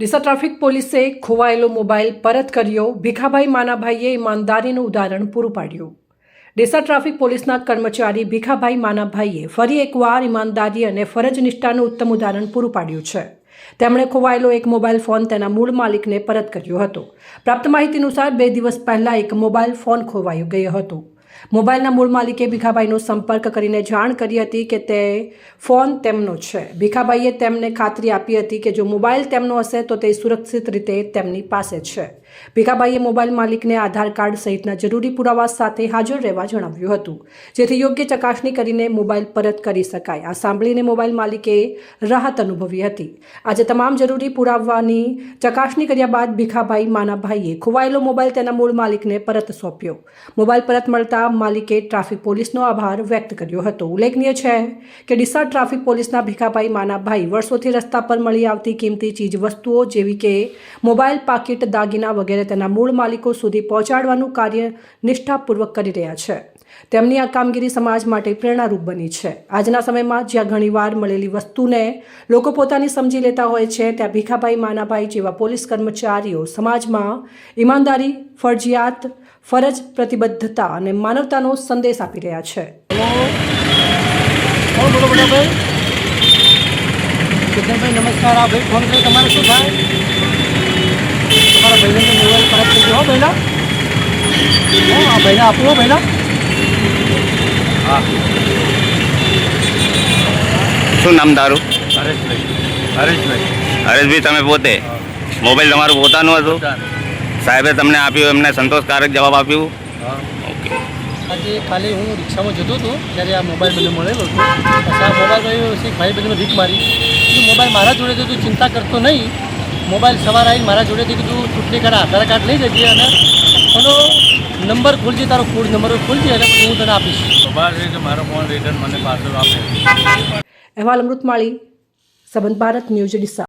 Deesa traffic પોલીસે ખોવાયેલો mobile પરત કર્યો। ભીખાભાઈ માનાભાઈએ ઈમાનદારીનું ઉદાહરણ પૂરું પાડ્યું। ડીસા ટ્રાફિક પોલીસના કર્મચારી ભીખાભાઈ માનાભાઈએ ફરી એકવાર ઈમાનદારી અને ફરજ નિષ્ઠાનું ઉત્તમ ઉદાહરણ પૂરું પાડ્યું છે। તેમણે ખોવાયેલો એક મોબાઈલ ફોન તેના મૂળ માલિકને પરત કર્યો હતો। પ્રાપ્ત માહિતી અનુસાર 2 દિવસ પહેલા એક મોબાઈલ ફોન ખોવાઈ ગયો હતો। મોબાઈલના મૂળ માલિકે ભીખાભાઈનો સંપર્ક કરીને જાણ કરી હતી કે તે ફોન તેમનો છે। ભીખાભાઈએ તેમને ખાતરી આપી હતી કે જો મોબાઈલ તેમનો હશે તો તે સુરક્ષિત રીતે તેમની પાસે છે। ભીખાભાઈએ મોબાઈલ માલિકને આધાર કાર્ડ સહિતના જરૂરી પુરાવા સાથે હાજર રહેવા જણાવ્યું હતું, જેથી યોગ્ય ચકાસણી કરીને મોબાઈલ પરત કરી શકાય। આ સાંભળીને મોબાઈલ માલિકે રાહત અનુભવી હતી। આજે તમામ જરૂરી પુરાવાની ચકાસણી કર્યા બાદ ભીખાભાઈ માનાભાઈએ ખોવાયેલો મોબાઈલ તેના મૂળ માલિકને પરત સોંપ્યો। મોબાઈલ પરત મળતા માલિકે ટ્રાફિક પોલીસનો આભાર વ્યક્ત કર્યો હતો। ઉલ્લેખનીય છે કે ડીસા ટ્રાફિક પોલીસના ભીખાભાઈ માનાભાઈ વર્ષોથી રસ્તા પર મળી આવતી કિંમતી ચીજ વસ્તુઓ જેવી કે મોબાઈલ, પાકીટ, દાગીના વગેરે તેના મૂળ માલિકો સુધી પહોંચાડવાનું કાર્ય નિષ્ઠાપૂર્વક કરી રહ્યા છે। તેમની આ કામગીરી સમાજ માટે પ્રેરણારૂપ બની છે। આજના સમયમાં જ્યાં ઘણીવાર મળેલી વસ્તુને લોકો પોતાની સમજી લેતા હોય છે, ત્યાં ભીખાભાઈ માનાભાઈ જેવા પોલીસ કર્મચારીઓ સમાજમાં ઈમાનદારી, ફરજિયાત, ફરજ, પ્રતિબદ્ધતા અને માનવતાનો સંદેશ આપી રહ્યા છે। બોલો બોલો ભાઈ કિશનભાઈ, નમસ્કાર। આ ભાઈ ફોન કરી તમારે શું થાય? તમારા ભાઈને મોબાઈલ પરત થઈ ગયો પહેલાં? આ ભાઈને આપવો પહેલાં? હા। શું નામ તારું? હરેશભાઈ, તમે પોતે મોબાઈલ તમારું પોતાનું હતું? સાહેબે તમને આપ્યું, એમને સંતોષકારક જવાબ આપ્યું? ઓકે। આજે ખાલી હું રિક્ષામાં જતો હતો ત્યારે આ મોબાઈલ મને મળેલો હતો। પછી આ મોબાઈલ એક ભાઈ બહેનને ભીખ મારી, કીધું મોબાઈલ મારા જોડે તો તું ચિંતા કરતો નહીં। મોબાઈલ સવારે આવીને મારા જોડેથી કીધું ચૂંટણી કાર્ડ, આધાર કાર્ડ લઈ જજે અને એનો નંબર ખોલજે, તારો કોડ નંબર ખોલજે અને પછી હું તને આપીશ। મારો ફોન રિટર્ન મને પાર્સલ આપે। અહેવાલ અમૃતમાળી, સંબંધ ભારત ન્યૂઝ, ડીસા।